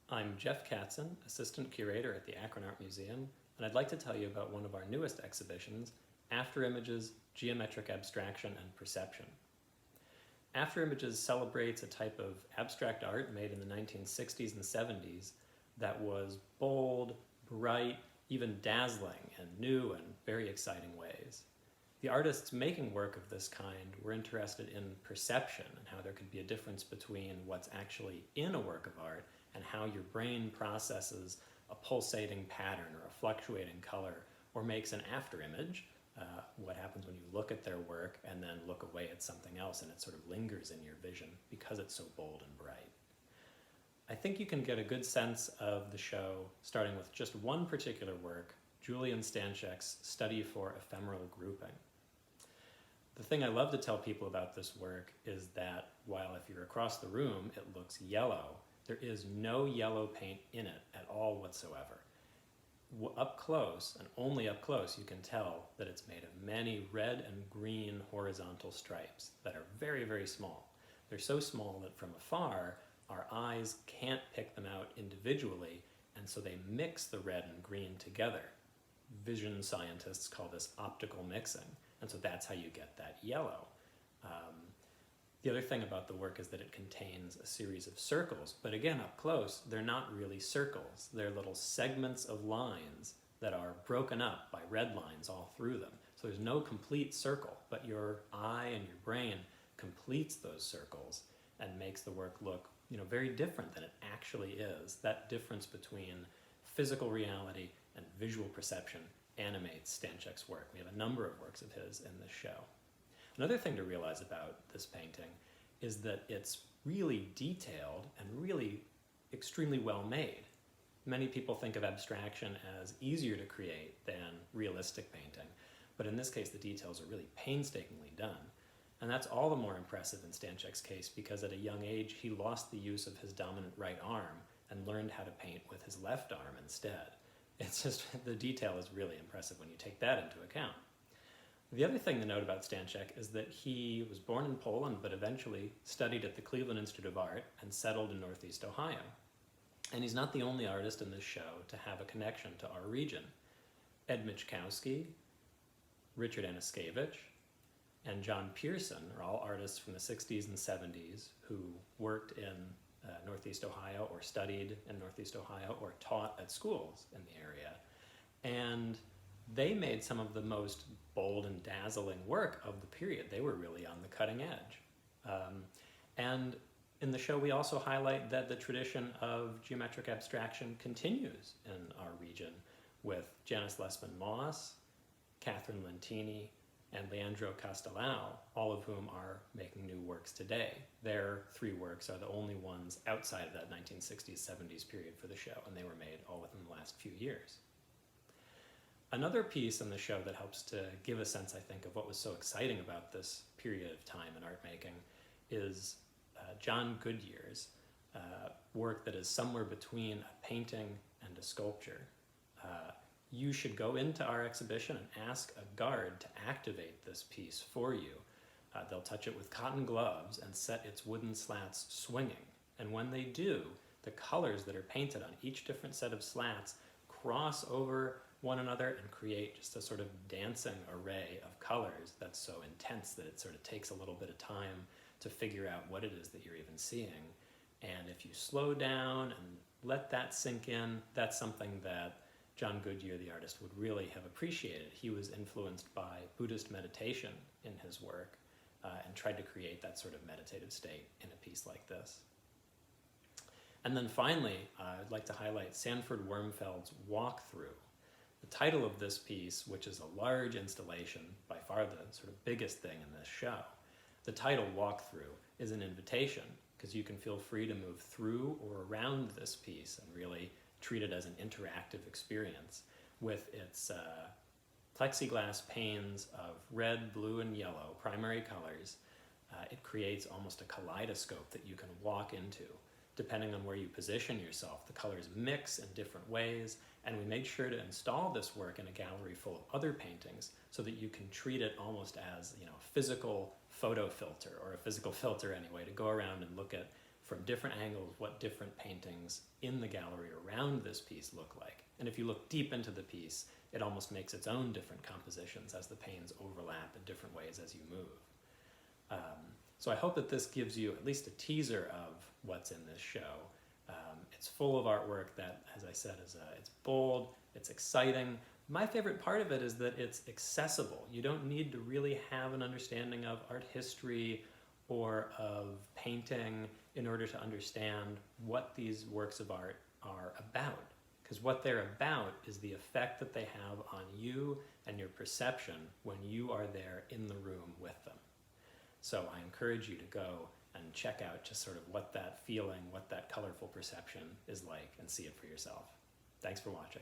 I'm Jeff Katzin, Assistant Curator at the Akron Art Museum, and I'd like to tell you about one of our newest exhibitions, Afterimages, Geometric Abstraction and Perception. Afterimages celebrates a type of abstract art made in the 1960s and 70s that was bold, bright, even dazzling in new and very exciting ways. The artists making work of this kind were interested in perception and how there could be a difference between what's actually in a work of art and how your brain processes a pulsating pattern or a fluctuating color or makes an afterimage, what happens when you look at their work and then look away at something else and it sort of lingers in your vision because it's so bold and bright. I think you can get a good sense of the show starting with just one particular work, Julian Stanczyk's Study for Ephemeral Grouping. The thing I love to tell people about this work is that while if you're across the room it looks yellow, there is no yellow paint in it at all whatsoever. Up close, and only up close, you can tell that it's made of many red and green horizontal stripes that are very, very small. They're so small that from afar, our eyes can't pick them out individually, and so they mix the red and green together. Vision scientists call this optical mixing, and so that's how you get that yellow. The other thing about the work is that it contains a series of circles, but again, up close, they're not really circles. They're little segments of lines that are broken up by red lines all through them. So there's no complete circle, but your eye and your brain completes those circles and makes the work look, very different than it actually is. That difference between physical reality and visual perception animates Stanczyk's work. We have a number of works of his in this show. Another thing to realize about this painting is that it's really detailed and really extremely well made. Many people think of abstraction as easier to create than realistic painting, but in this case the details are really painstakingly done. And that's all the more impressive in Stanczyk's case because at a young age he lost the use of his dominant right arm and learned how to paint with his left arm instead. It's just, the detail is really impressive when you take that into account. The other thing to note about Stanczyk is that he was born in Poland but eventually studied at the Cleveland Institute of Art and settled in Northeast Ohio. And he's not the only artist in this show to have a connection to our region. Ed Michkowski, Richard Anaskevich, and John Pearson are all artists from the 60s and 70s who worked in Northeast Ohio or studied in Northeast Ohio or taught at schools in the area. And they made some of the most bold and dazzling work of the period. They were really on the cutting edge. And in the show we also highlight that the tradition of geometric abstraction continues in our region with Janice Lessman Moss, Catherine Lentini, and Leandro Castellao, all of whom are making new works today. Their three works are the only ones outside of that 1960s, 70s period for the show, and they were made all within the last few years. Another piece in the show that helps to give a sense, I think, of what was so exciting about this period of time in art making is John Goodyear's work that is somewhere between a painting and a sculpture. You should go into our exhibition and ask a guard to activate this piece for you. They'll touch it with cotton gloves and set its wooden slats swinging. And when they do, the colors that are painted on each different set of slats cross over one another and create just a sort of dancing array of colors that's so intense that it sort of takes a little bit of time to figure out what it is that you're even seeing. And if you slow down and let that sink in, that's something that John Goodyear, the artist, would really have appreciated. He was influenced by Buddhist meditation in his work and tried to create that sort of meditative state in a piece like this. And then finally, I'd like to highlight Sanford Wormfeld's Walkthrough. The title of this piece, which is a large installation, by far the sort of biggest thing in this show, the title Walkthrough is an invitation because you can feel free to move through or around this piece and really treat it as an interactive experience with its plexiglass panes of red, blue, and yellow, primary colors. It creates almost a kaleidoscope that you can walk into. Depending on where you position yourself, the colors mix in different ways, and we made sure to install this work in a gallery full of other paintings so that you can treat it almost as a physical photo filter, or a physical filter anyway, to go around and look at from different angles what different paintings in the gallery around this piece look like. And if you look deep into the piece, it almost makes its own different compositions as the panes overlap in different ways as you move. So I hope that this gives you at least a teaser of what's in this show. It's full of artwork that, as I said, it's bold, it's exciting. My favorite part of it is that it's accessible. You don't need to really have an understanding of art history or of painting in order to understand what these works of art are about. Because what they're about is the effect that they have on you and your perception when you are there in the room with them. So I encourage you to go and check out just sort of what that feeling, what that colorful perception is like, and see it for yourself. Thanks for watching.